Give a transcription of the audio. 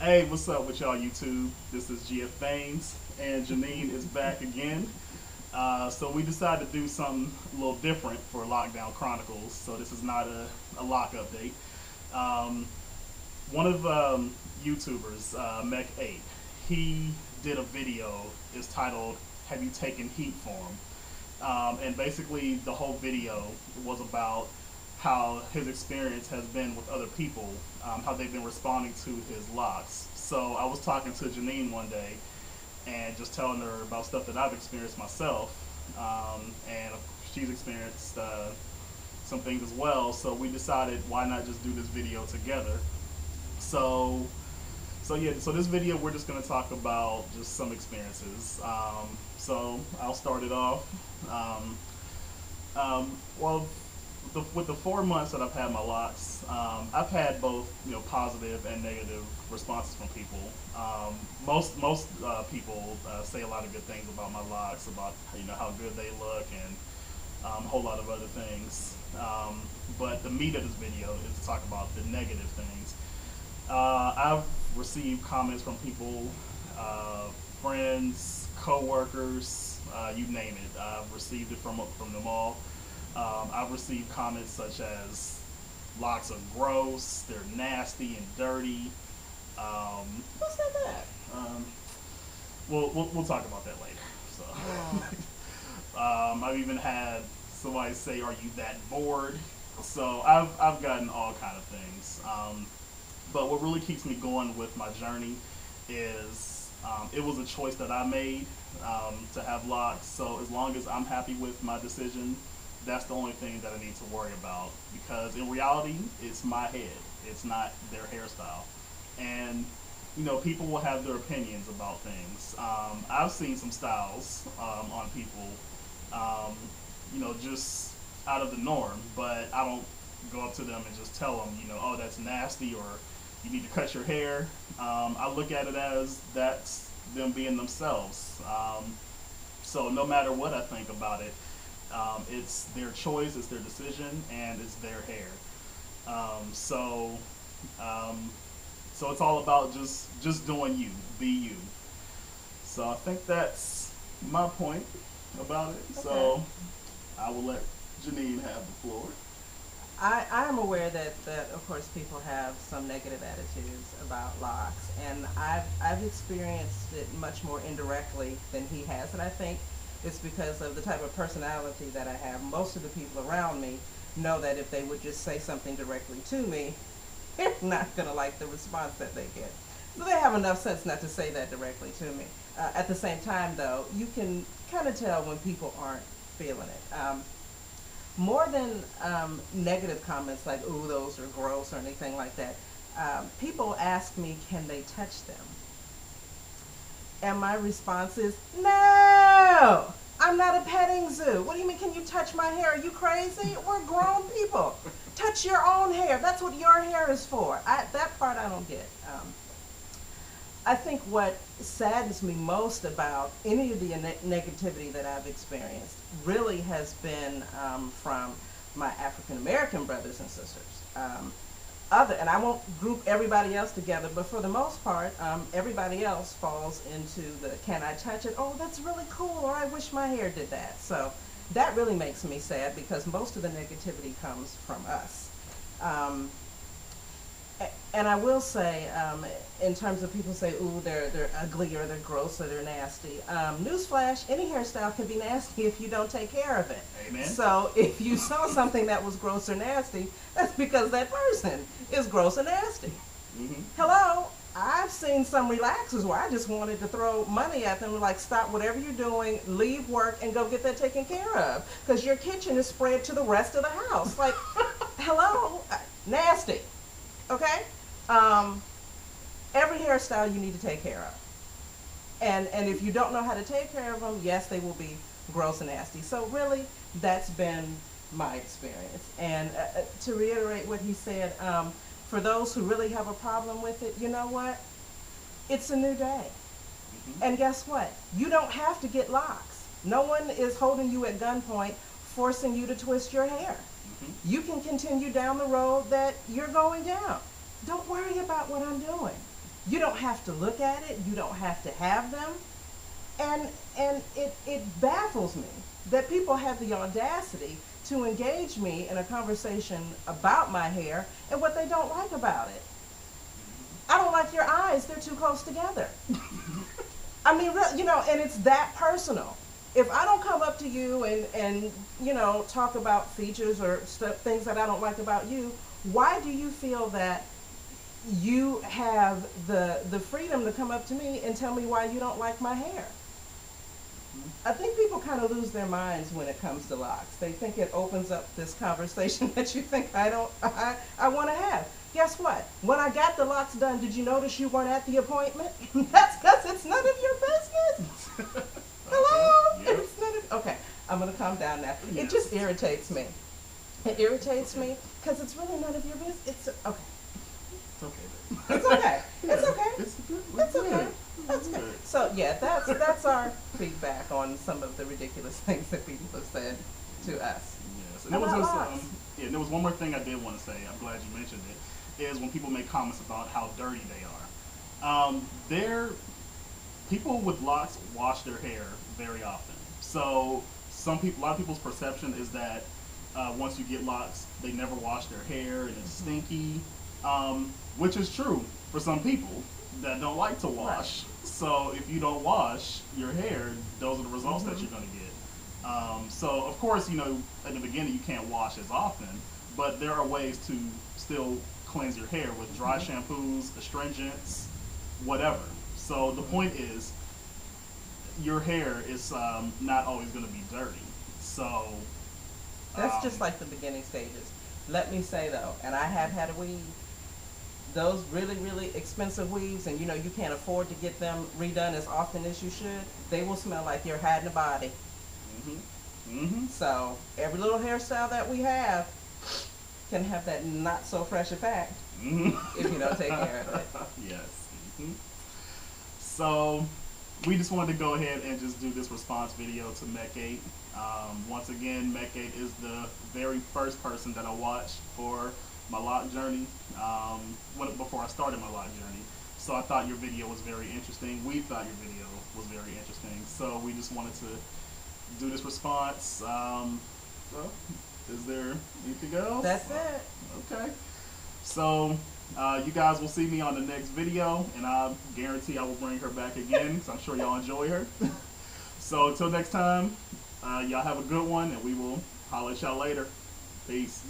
Hey, what's up with y'all YouTube? This is gfbaynes, and Jenean is back again. So we decided to do something a little different for LocDown Chronicles. So this is not a lock update. Um, one of YouTubers, Mech8, he did a video. It's titled "Have You Taken Heat for Him?" And basically the whole video was about how his experience has been with other people, how they've been responding to his locks. So I was talking to Jenean one day and just telling her about stuff that I've experienced myself, and she's experienced some things as well. So we decided, why not just do this video together? So, so this video we're just going to talk about just some experiences. So I'll start it off. Well, with the 4 months that I've had my locks, I've had both positive and negative responses from people. Most people say a lot of good things about my locks, about how good they look, and a whole lot of other things. But the meat of this video is to talk about the negative things. I've received comments from people, friends, co-workers, you name it. I've received it from them all. I've received comments such as locks are gross, they're nasty and dirty. What's that? We'll talk about that later. So, I've even had somebody say, "Are you that bored?" So I've gotten all kind of things. But what really keeps me going with my journey is it was a choice that I made to have locks. So as long as I'm happy with my decision, that's the only thing that I need to worry about, because in reality, it's my head. It's not their hairstyle. And, people will have their opinions about things. I've seen some styles on people, just out of the norm, but I don't go up to them and just tell them, oh, that's nasty, or you need to cut your hair. I look at it as that's them being themselves. So no matter what I think about it, it's their choice, it's their decision, and it's their hair. So it's all about just doing you, be you. So I think that's my point about it. Okay. So I will let Jenean have the floor. I am aware that of course people have some negative attitudes about locks, and I've experienced it much more indirectly than he has, and I think it's because of the type of personality that I have. Most of the people around me know that if they would just say something directly to me, they're not going to like the response that they get. So they have enough sense not to say that directly to me. At the same time, though, you can kind of tell when people aren't feeling it. More than negative comments like, ooh, those are gross or anything like that, people ask me, can they touch them? And my response is, no, I'm not a petting zoo. What do you mean, can you touch my hair? Are you crazy? We're grown people. Touch your own hair. That's what your hair is for. That part I don't get. I think what saddens me most about any of the negativity that I've experienced really has been from my African American brothers and sisters. And I won't group everybody else together, but for the most part, everybody else falls into the can I touch it? Oh, that's really cool, or I wish my hair did that. So that really makes me sad, because most of the negativity comes from us. And I will say, in terms of people say, ooh, they're ugly, or they're gross, or they're nasty. Newsflash, any hairstyle can be nasty if you don't take care of it. Amen. So if you saw something that was gross or nasty, that's because that person is gross and nasty. Mm-hmm. Hello, I've seen some relaxers where I just wanted to throw money at them, like, stop whatever you're doing, leave work, and go get that taken care of, because your kitchen is spread to the rest of the house. Like, hello, nasty. Okay? Every hairstyle you need to take care of. And if you don't know how to take care of them, yes, they will be gross and nasty. So really, that's been my experience. And to reiterate what he said, for those who really have a problem with it, you know what? It's a new day. Mm-hmm. And guess what? You don't have to get locks. No one is holding you at gunpoint, forcing you to twist your hair. Mm-hmm. You can continue down the road that you're going down. Don't worry about what I'm doing. You don't have to look at it. You don't have to have them. And it baffles me that people have the audacity to engage me in a conversation about my hair and what they don't like about it. I don't like your eyes. They're too close together. I mean, you know, and it's that personal. If I don't come up to you and you know, talk about features or things that I don't like about you, why do you feel that you have the freedom to come up to me and tell me why you don't like my hair? I think people kind of lose their minds when it comes to locks. They think it opens up this conversation that you think I want to have. Guess what? When I got the locks done, did you notice you weren't at the appointment? That's because it's none of your business. Hello? Yep. It's none of, okay, I'm going to calm down now. Yes. It just irritates me. It irritates me because it's really none of your business. It's okay. It's okay. It's okay. It's okay. It's good. It's okay. Good. That's good. So yeah, that's our feedback on some of the ridiculous things that people have said to us. Yes, and there was one more thing I did want to say. I'm glad you mentioned it. Is when people make comments about how dirty they are. People with locks wash their hair very often. So a lot of people's perception is that once you get locks, they never wash their hair and it's stinky, which is true for some people that don't like to wash. Right. So if you don't wash your hair, those are the results that you're going to get. So of course, you know, at the beginning you can't wash as often, but there are ways to still cleanse your hair with dry shampoos, astringents, whatever. So the point is, your hair is not always going to be dirty. So that's just like the beginning stages. Let me say though, and I have had a weave. Those really, really expensive weaves, and you know you can't afford to get them redone as often as you should, they will smell like you're hiding a body. So every little hairstyle that we have can have that not so fresh effect if you don't take care of it. Yes. So we just wanted to go ahead and just do this response video to Mech 8. Once again, Mech 8 is the very first person that I watched for my lock journey, before I started my lock journey. So I thought your video was very interesting. We thought your video was very interesting. So we just wanted to do this response. So is there anything else? That's it. Okay. So you guys will see me on the next video, and I guarantee I will bring her back again because I'm sure y'all enjoy her. So until next time, y'all have a good one, and we will holler at y'all later. Peace.